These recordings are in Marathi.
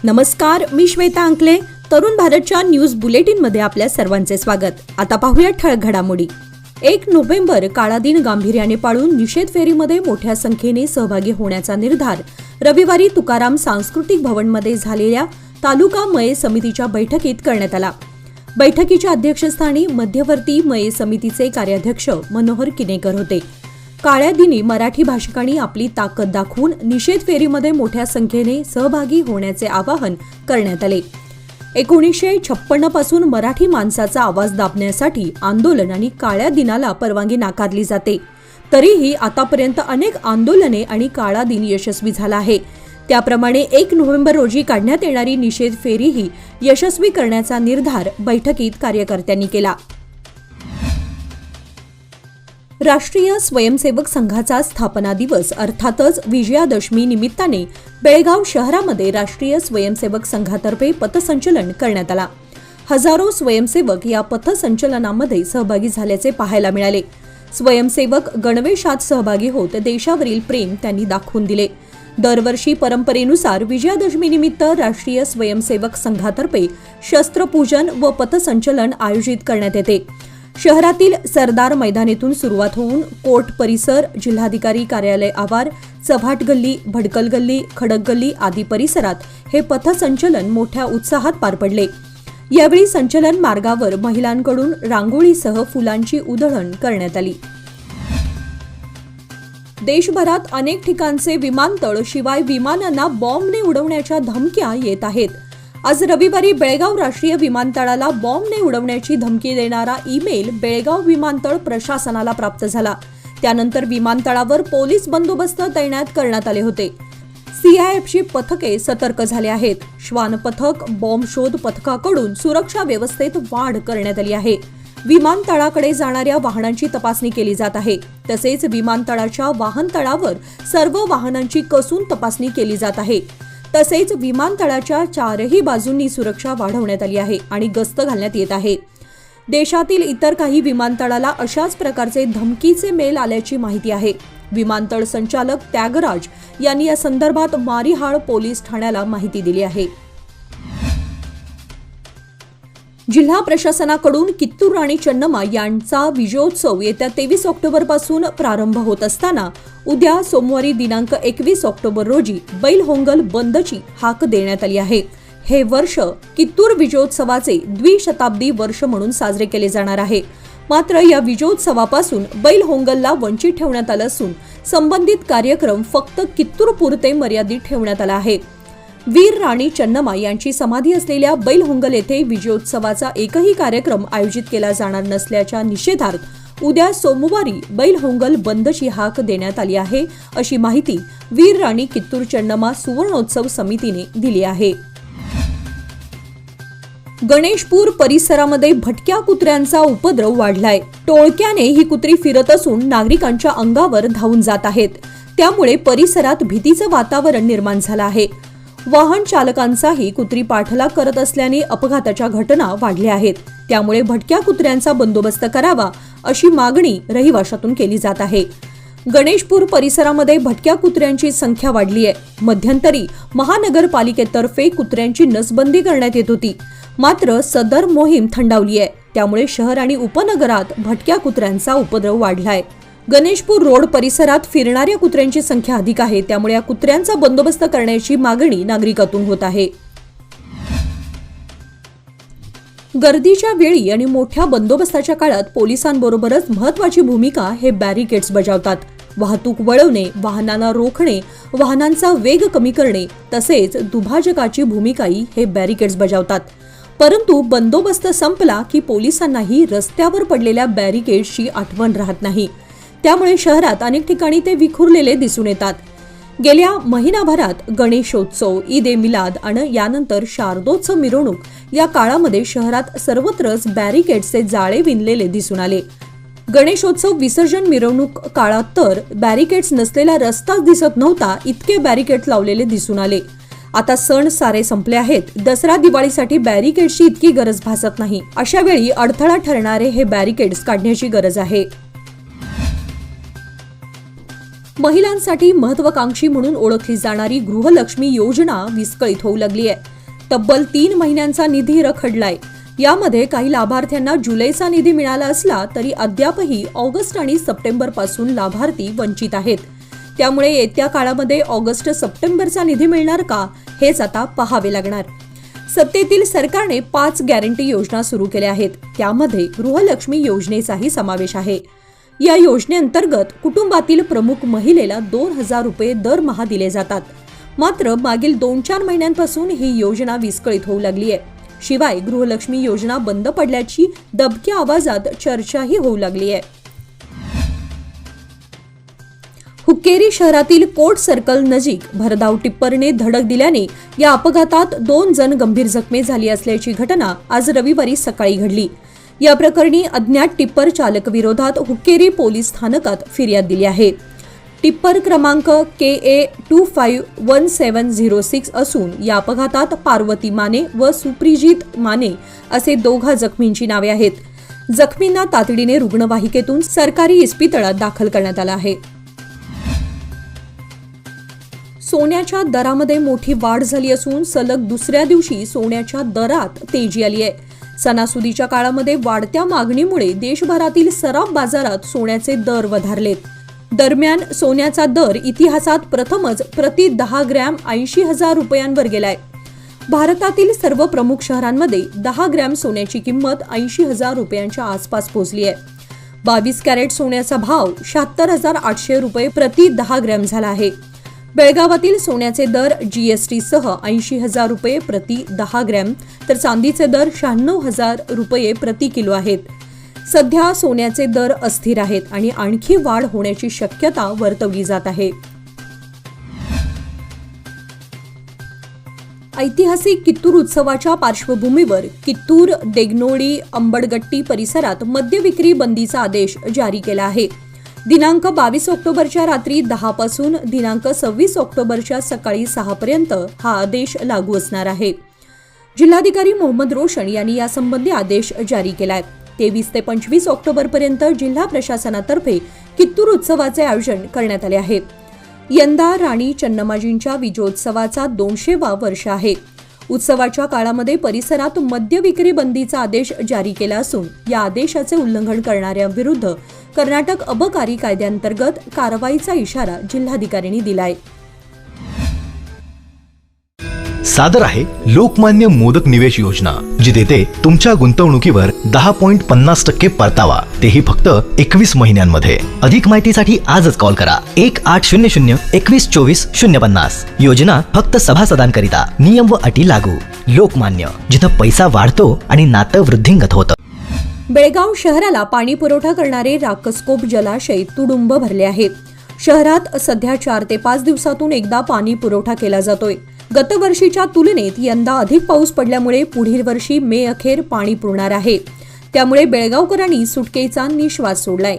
नमस्कार, मी श्वेता अंकले. तरुण भारतच्या न्यूज बुलेटिनमध्ये आपल्या सर्वांचे स्वागत. आता पाहूया ठळक घडामोडी. 1 नोव्हेंबर काळा दिन गांभीर्याने पाळून निषेध फेरीमध्ये मोठ्या संख्येने सहभागी होण्याचा निर्धार रविवारी तुकाराम सांस्कृतिक भवनमध्ये झालेल्या तालुका मये समितीच्या बैठकीत करण्यात आला. बैठकीच्या अध्यक्षस्थानी मध्यवर्ती मये समितीचे कार्याध्यक्ष मनोहर किनेकर होते. काळ्या दिनी मराठी भाषिकांनी आपली ताकद दाखवून निषेध फेरीमध्ये मोठ्या संख्येने सहभागी होण्याचे आवाहन करण्यात आले. 1956 पासून मराठी माणसाचा आवाज दाबण्यासाठी आंदोलन आणि काळ्या दिनाला परवानगी नाकारली जाते. तरीही आतापर्यंत अनेक आंदोलने आणि काळा दिन यशस्वी झाला आहे. त्याप्रमाणे 1 नोव्हेंबर रोजी काढण्यात येणारी निषेध फेरीही यशस्वी करण्याचा निर्धार बैठकीत कार्यकर्त्यांनी केला. राष्ट्रीय स्वयंसेवक संघाचा स्थापना दिवस अर्थातच विजयादशमी निमित्ताने बेळगाव शहरामध्ये राष्ट्रीय स्वयंसेवक संघातर्फे पथसंचलन करण्यात आला. हजारो स्वयंसेवक या पथसंचलनामध्ये सहभागी झाल्याचे पाहायला मिळाले. स्वयंसेवक गणवेशात सहभागी होत देशावरील प्रेम त्यांनी दाखवून दिले. दरवर्षी परंपरेनुसार विजयादशमी निमित्त राष्ट्रीय स्वयंसेवक संघातर्फे शस्त्रपूजन व पथसंचलन आयोजित करण्यात येते. शहरातील सरदार मैदानातून सुरुवात होऊन कोर्ट परिसर, जिल्हाधिकारी कार्यालय आवार, चव्हाट गल्ली, भडकल गल्ली, खडक गल्ली आदी परिसरात हे पथसंचलन मोठ्या उत्साहात पार पडले. यावेळी संचलन मार्गावर महिलांकडून रांगोळीसह फुलांची उधळण करण्यात आली. देशभरात अनेक ठिकाणचे विमानतळ शिवाय विमानांना बॉम्बने उडवण्याच्या धमक्या येत आहेत. आज रविवारी बेळगाव राष्ट्रीय विमानतळाला बॉम्बने उडवण्याची धमकी देणारा ईमेल बेळगाव विमानतळ प्रशासनाला प्राप्त झाला. त्यानंतर विमानतळावर पोलीस बंदोबस्त तैनात करण्यात आले होते. सीआयएफची पथके सतर्क झाले आहेत. श्वान पथक, बॉम्ब शोध पथकाकडून सुरक्षा व्यवस्थेत वाढ करण्यात आली आहे. विमानतळाकडे जाणाऱ्या वाहनांची तपासणी केली जात आहे. तसेच विमानतळाच्या वाहनतळावर सर्व वाहनांची कसून तपासणी केली जात आहे. तसेच विमानतळाच्या चारही बाजूंनी सुरक्षा वाढवण्यात आली आहे आणि गस्त घालण्यात येत आहे. देशातील इतर काही विमानतळाला अशाच प्रकारचे धमकीचे मेल आल्याची माहिती आहे. विमानतळ संचालक त्यागराज यांनी या संदर्भात मारिहाळ पोलीस ठाण्याला माहिती दिली आहे. जिल्हा प्रशासनाकडून कित्तूर राणी चन्नम्मा यांचा विजयोत्सव येत्या 23 ऑक्टोबर पासून प्रारंभ होत असताना उद्या सोमवारी दिनांक 21 ऑक्टोबर रोजी बैलहोंगल बंदची हाक देण्यात आली आहे. हे वर्ष कित्तूर विजयोत्सवाचे द्विशताब्दी वर्ष म्हणून साजरे केले जाणार आहे. मात्र या विजयोत्सवापासून बैलहोंगलला वंचित ठेवण्यात आलं असून संबंधित कार्यक्रम फक्त कित्तूर पुरते मर्यादित ठेवण्यात आला आहे. वीर राणी चन्नम्मा यांची समाधी असलेल्या बैलहोंगल येथे विजयोत्सवाचा एकही कार्यक्रम आयोजित केला जाणार नसल्याच्या निषेधार्थ उद्या सोमवारी बैलहोंगल बंदची हाक देण्यात आली आहे, अशी माहिती वीर राणी कित्तूर चन्नम्मा सुवर्णोत्सव समितीने दिली आहे. गणेशपूर परिसरामध्ये भटक्या कुत्र्यांचा उपद्रव वाढलाय. टोळक्याने ही कुत्री फिरत असून नागरिकांच्या अंगावर धावून जात आहेत. त्यामुळे परिसरात भीतीचं वातावरण निर्माण झालं आहे. वाहन चालकांचाही कुत्री पाठलाग करत असल्याने अपघाताच्या घटना वाढल्या आहेत. त्यामुळे भटक्या कुत्र्यांचा बंदोबस्त करावा अशी मागणी रहिवाशातून केली जात आहे. गणेशपूर परिसरामध्ये भटक्या कुत्र्यांची संख्या वाढली आहे. मध्यंतरी महानगरपालिकेतर्फे कुत्र्यांची नसबंदी करण्यात येत होती. मात्र सदर मोहीम थंडावली आहे. त्यामुळे शहर आणि उपनगरात भटक्या कुत्र्यांचा उपद्रव वाढलाय. गणेशपूर रोड परिसरात फिरणाऱ्या कुत्र्यांची संख्या अधिक आहे. त्यामुळे या कुत्र्यांचा बंदोबस्त करण्याची मागणी नागरिकातून होत आहे. गर्दीच्या वेळी आणि मोठ्या बंदोबस्ताच्या काळात पोलिसांबरोबरच महत्त्वाची भूमिका हे बॅरिकेड्स बजावतात. वाहतूक वळवणे, वाहनांना रोखणे, वाहनांचा वेग कमी करणे तसेच दुभाजकाची भूमिकाही हे बॅरिकेड्स बजावतात. परंतु बंदोबस्त संपला की पोलिसांनाही रस्त्यावर पडलेल्या बॅरिकेड्सची आठवण राहत नाही. त्यामुळे शहरात अनेक ठिकाणी ते विखुरलेले दिसून येतात. गेल्या महिनाभरात गणेशोत्सव, ईद ए मिलाद आणि यानंतर शारदोत्सव मिरवणूक या काळामध्ये शहरात सर्वत्रच बॅरिकेड्सचे जाळे विणलेले दिसून आले. गणेशोत्सव विसर्जन मिरवणूक काळात तर बॅरिकेड्स नसलेला रस्ताच दिसत नव्हता, इतके बॅरिकेड्स लावलेले दिसून आले. आता सण सारे संपले आहेत. दसरा दिवाळीसाठी बॅरिकेड्सची इतकी गरज भासत नाही. अशा वेळी अडथळा ठरणारे हे बॅरिकेड्स काढण्याची गरज आहे. महिलांसाठी महत्त्वाकांक्षी म्हणून ओळखली जाणारी गृहलक्ष्मी योजना विस्कळीत होऊ लागली आहे. तब्बल 3 महिन्यांचा निधी रखडलाय. यामध्ये काही लाभार्थ्यांना जुलैचा निधी मिळाला असला तरी अद्यापही ऑगस्ट आणि सप्टेंबर पासून लाभार्थी वंचित आहेत. त्यामुळे येत्या काळामध्ये ऑगस्ट सप्टेंबरचा निधी मिळणार का हेच आता पाहावे लागणार. सत्तेतील सरकारने 5 गॅरंटी योजना सुरू केल्या आहेत. त्यामध्ये गृहलक्ष्मी योजनेचाही समावेश आहे. या योजनेअंतर्गत कुटुंबातील प्रमुख महिलेला 2,000 रुपये दरमहा दिले जातात. मात्र मागील 2-4 महिन्यांपासून ही योजना विस्कळीत होऊ लागली आहे. शिवाय गृहलक्ष्मी योजना बंद पडल्याची दबक्या आवाजात चर्चाही होऊ लागली आहे. हुक्केरी शहरातील कोर्ट सर्कल नजीक भरधाव टिप्परने धडक दिल्याने या अपघातात 2 जण गंभीर जखमी झाली असल्याची घटना आज रविवारी सकाळी घडली. या प्रकरणी अज्ञात टिप्पर चालक विरोधात हुक्केरी पोलीस स्थानकात फिर्याद दिली आहे. टिप्पर क्रमांक KA 251706 असून या अपघातात पार्वती माने व सुप्रिजित माने असे 2 जखमींची नावे आहेत. जखमींना तातडीने रुग्णवाहिकेतून सरकारी इस्पितळात दाखल करण्यात आलं आहे. सोन्याच्या दरामध्ये मोठी वाढ झाली असून सलग दुसऱ्या दिवशी सोन्याच्या दरात तेजी आली आहे. सणासुदीच्या काळामध्ये वाढत्या मागणीमुळे देशभरातील सराफ बाजारात सोन्याचे दर वधारलेत. दरम्यान सोन्याचा दर इतिहासात प्रथमच प्रति 10 ग्रॅम 80,000 रुपयांवर गेलाय. भारतातील सर्व प्रमुख शहरांमध्ये 10 ग्रॅम सोन्याची किंमत 80,000 रुपयांच्या आसपास पोहोचली आहे. 22 कॅरेट सोन्याचा भाव 76,800 रुपये प्रति 10 ग्रॅम झाला आहे. बेळगावातील सोन्याचे दर GST सह 80,000 रुपये प्रति 10 ग्रॅम तर चांदीचे दर 96,000 रुपये प्रति किलो आहेत. सध्या सोन्याचे दर अस्थिर आहेत आणि आणखी वाढ होण्याची शक्यता वर्तवली जात आहे. ऐतिहासिक कित्तूर उत्सवाच्या पार्श्वभूमीवर कित्तूर, देगनोळी, अंबडगट्टी परिसरात मद्य विक्री बंदीचा आदेश जारी केला आहे. दिनांक 22 ऑक्टोबरच्या रात्री 10 पासून दिनांक 26 ऑक्टोबरच्या सकाळी 6 पर्यंत हा आदेश लागू असणार आहे. जिल्हाधिकारी मोहम्मद रोशन यांनी यासंबंधी आदेश जारी केलाय. 23 ते 25 ऑक्टोबर पर्यंत जिल्हा प्रशासनातर्फे कित्तूर उत्सवाचे आयोजन करण्यात आले आहे. यंदा राणी चन्नमाजींच्या विजयोत्सवाचा 200वा वर्ष आहे. उत्सवाच्या काळामध्ये परिसरात मद्य विक्री बंदीचा आदेश जारी केला असून या आदेशाचे उल्लंघन करणाऱ्यांविरुद्ध कर्नाटक अबकारी कायद्याअंतर्गत कारवाईचा इशारा जिल्हाधिकाऱ्यांनी दिलाय. सादर आहे लोकमान्य मोदक निवेश योजना, जी देते तुमच्या गुंतवणुकीवर 10.50% परतावा, तेही फक्त 21 महिन्यांमध्ये. अधिक माहितीसाठी आजच कॉल करा 1800-2124-050. योजना फक्त सभासदांकरिता. नियम व अटी लागू. लोकमान्य, जिथं पैसा वाढतो आणि नातं वृद्धिंगत होतं. बेळगाव शहराला पाणी पुरवठा करणारे राकसकोप जलाशय तुडुंब भरले आहे. शहरात सध्या 4 ते 5 दिवसातून एकदा पाणी पुरवठा केला जातोय. गतवर्षीच्या तुलनेत यंदा अधिक पाऊस पडल्यामुळे पुढील वर्षी मे अखेर पाणी पुरणार आहे. त्यामुळे बेळगावकरांनी सुटकेचा निश्वास सोडलाय.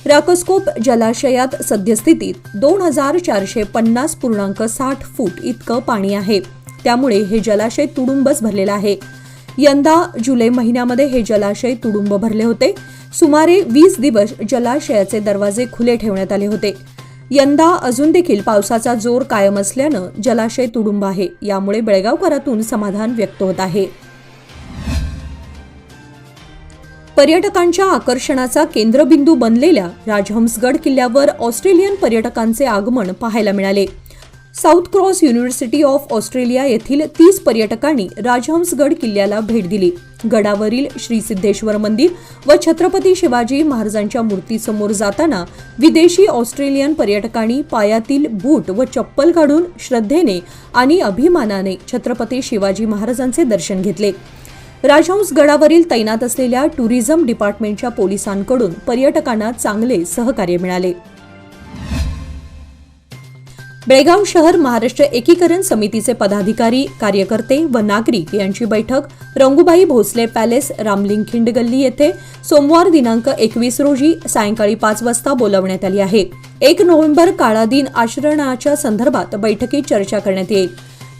राकसकोप जलाशयात सद्यस्थितीत 2450.60 फूट इतकं पाणी आहे. त्यामुळे हे जलाशय तुडुंबच भरलेलं आहे. यंदा जुलै महिन्यामध्ये हे जलाशय तुडुंब भरले होते. सुमारे 20 दिवस जलाशयाचे दरवाजे खुले ठेवण्यात आले होते. यंदा अजून देखील पावसाचा जोर कायम असल्यानं जलाशय तुडुंब आहे. यामुळे बेळगावकरातून समाधान व्यक्त होत आहे. पर्यटकांच्या आकर्षणाचा केंद्रबिंदू बनलेल्या राजहंसगड किल्ल्यावर ऑस्ट्रेलियन पर्यटकांचे आगमन पाहायला मिळाले. South cross university of Australia येथील 30 पर्यटकांनी राजहंसगड किल्ल्याला भेट दिली. गडावरील श्री सिद्धेश्वर मंदिर व छत्रपती शिवाजी महाराजांच्या मूर्तीसमोर जाताना विदेशी ऑस्ट्रेलियन पर्यटकांनी पायातील बूट व चप्पल काढून श्रद्धेने आणि अभिमानाने छत्रपती शिवाजी महाराजांचे दर्शन घेतले. राजहंसगडावरील तैनात असलेल्या टुरिझम डिपार्टमेंटच्या पोलिसांकडून पर्यटकांना चांगले सहकार्य मिळाले. बेळगाव शहर महाराष्ट्र एकीकरण समितीचे पदाधिकारी, कार्यकर्ते व नागरिक यांची बैठक रंगूबाई भोसले पॅलेस, रामलिंगखिंड गल्ली येथे सोमवार दिनांक 21 रोजी सायंकाळी 5 वाजता बोलावण्यात आली आहे. 1 नोव्हेंबर काळा दिन आचरणाच्या संदर्भात बैठकीत चर्चा करण्यात येईल.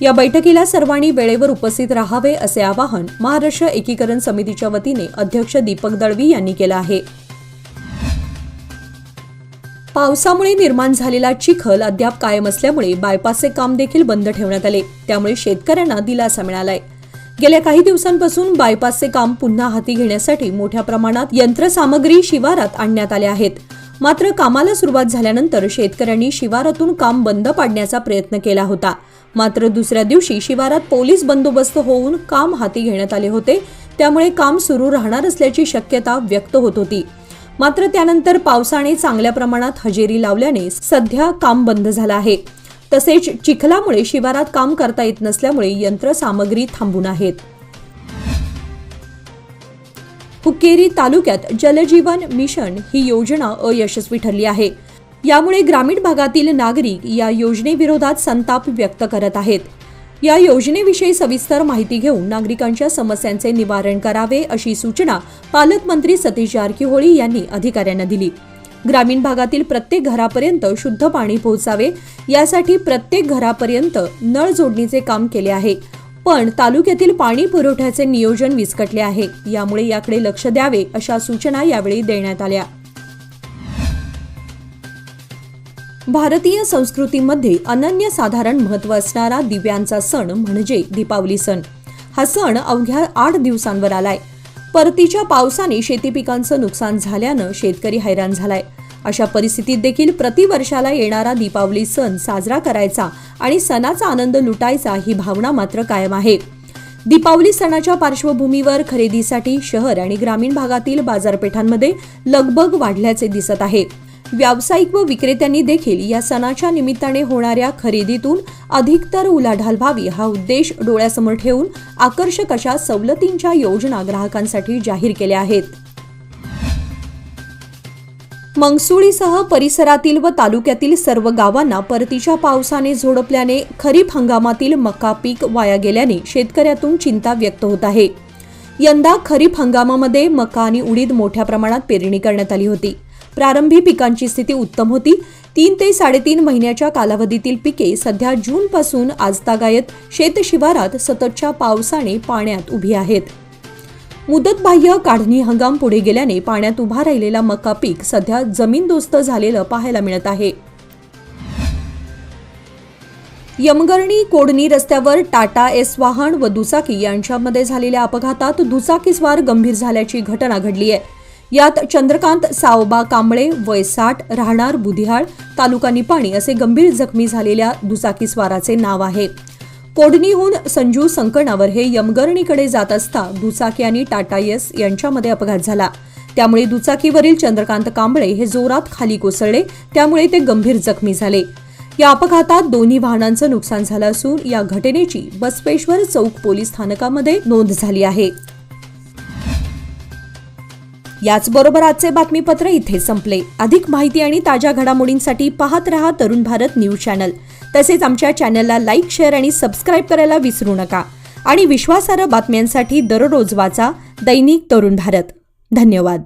या बैठकीला सर्वांनी वेळेवर उपस्थित राहावे असे आवाहन महाराष्ट्र एकीकरण समितीच्या वतीने अध्यक्ष दीपक दळवी यांनी केलं आहे. पावसामुळे निर्माण झालेला चिखल अद्याप कायम असल्यामुळे बायपासचे काम देखील बंद ठेवण्यात आले. त्यामुळे शेतकऱ्यांना दिलासा मिळालाय. गेल्या काही दिवसांपासून बायपासचे काम पुन्हा हाती घेण्यासाठी मोठ्या प्रमाणात यंत्रसामग्री शिवारात आणण्यात आल्या आहेत. मात्र कामाला सुरुवात झाल्यानंतर शेतकऱ्यांनी शिवारातून काम बंद पाडण्याचा प्रयत्न केला होता. मात्र दुसऱ्या दिवशी शिवारात पोलीस बंदोबस्त होऊन काम हाती घेण्यात आले होते. त्यामुळे काम सुरू राहणार असल्याची शक्यता व्यक्त होत होती. मात्र त्यानंतर पावसाने चांगल्या प्रमाणात हजेरी लावल्याने सध्या काम बंद झालं आहे. तसेच चिखलामुळे शिवारात काम करता येत नसल्यामुळे यंत्रसामग्री थांबून आहेत. हुक्केरी तालुक्यात जलजीवन मिशन ही योजना अयशस्वी ठरली आहे. यामुळे ग्रामीण भागातील नागरिक या योजनेविरोधात संताप व्यक्त करत आहेत. या योजनेविषयी सविस्तर माहिती घेऊन नागरिकांच्या समस्यांचे निवारण करावे अशी सूचना पालकमंत्री सतीश जारकीहोळी यांनी अधिकाऱ्यांना दिली. ग्रामीण भागातील प्रत्येक घरापर्यंत शुद्ध पाणी पोहोचावे यासाठी प्रत्येक घरापर्यंत नळ जोडणीचे काम केले आहे. पण तालुक्यातील पाणी पुरवठ्याचे नियोजन विस्कटले आहे. यामुळे याकडे लक्ष द्यावे अशा सूचना यावेळी देण्यात आल्या. भारतीय संस्कृतीमध्ये अनन्यसाधारण महत्त्व असणारा दिव्यांचा सण म्हणजे दीपावली सण. हा सण अवघ्या 8 दिवसांवर आलाय. परतीच्या पावसाने शेती पिकांचं नुकसान झाल्यानं शेतकरी हैराण झालाय. अशा परिस्थितीत देखील प्रतिवर्षाला येणारा दीपावली सण साजरा करायचा आणि सणाचा आनंद लुटायचा ही भावना मात्र कायम आहे. दीपावली सणाच्या पार्श्वभूमीवर खरेदीसाठी शहर आणि ग्रामीण भागातील बाजारपेठांमध्ये लगबग वाढल्याचे दिसत आहे. व्यावसायिक व विक्रेत्यांनी देखील या सणाच्या निमित्ताने होणाऱ्या खरेदीतून अधिकतर उलाढाल व्हावी हा उद्देश डोळ्यासमोर ठेवून आकर्षक अशा सवलतींच्या योजना ग्राहकांसाठी जाहीर केल्या आहेत. मंगसुळीसह परिसरातील व तालुक्यातील सर्व गावांना परतीच्या पावसाने झोडपल्याने खरीप हंगामातील मका पीक वाया गेल्याने शेतकऱ्यातून चिंता व्यक्त होत आहे. यंदा खरीप हंगामामध्ये मका आणि उडीद मोठ्या प्रमाणात पेरणी करण्यात आली होती. प्रारंभी पिकांची स्थिती उत्तम होती. 3 ते 3.5 महिन्याच्या कालावधीतील पिके सध्या जूनपासून आजतागायत शेतशिवारात सततच्या पावसाने पाण्यात उभी आहेत. मुदतबाह्य काढणी हंगाम पुढे गेल्याने पाण्यात उभा राहिलेला मका पीक सध्या जमीनदोस्त झालेलं पाहायला मिळत आहे. यमगर्णी कोडणी रस्त्यावर टाटा एस वाहन व दुचाकी यांच्यामध्ये झालेल्या अपघातात दुचाकीस्वार गंभीर झाल्याची घटना घडली आहे. यात चंद्रकांत सावबा कांबळे वय 60 राहणार बुधिहाळ तालुका निपाणी असे गंभीर जखमी झालेल्या दुचाकीस्वाराचे नाव आहे. कोडणीहून संजू संकणावर हे यमगर्णीकडे जात असता दुचाकी आणि टाटा एस यांच्यामध्ये अपघात झाला. त्यामुळे दुचाकीवरील चंद्रकांत कांबळे हे जोरात खाली कोसळले. त्यामुळे ते गंभीर जखमी झाले. या अपघातात दोन्ही वाहनांचं नुकसान झालं असून या घटनेची बसवेश्वर चौक पोलीस स्थानकामध्ये नोंद झाली आहे. याचबरोबर आजचे बातमीपत्र इथे संपले. अधिक माहिती आणि ताज्या घडामोडींसाठी पाहत रहा तरुण भारत न्यूज चॅनल. तसेच आमच्या चॅनलला लाईक, शेअर आणि सबस्क्राईब करायला विसरू नका. आणि विश्वासार्ह बातम्यांसाठी दररोज वाचा दैनिक तरुण भारत. धन्यवाद.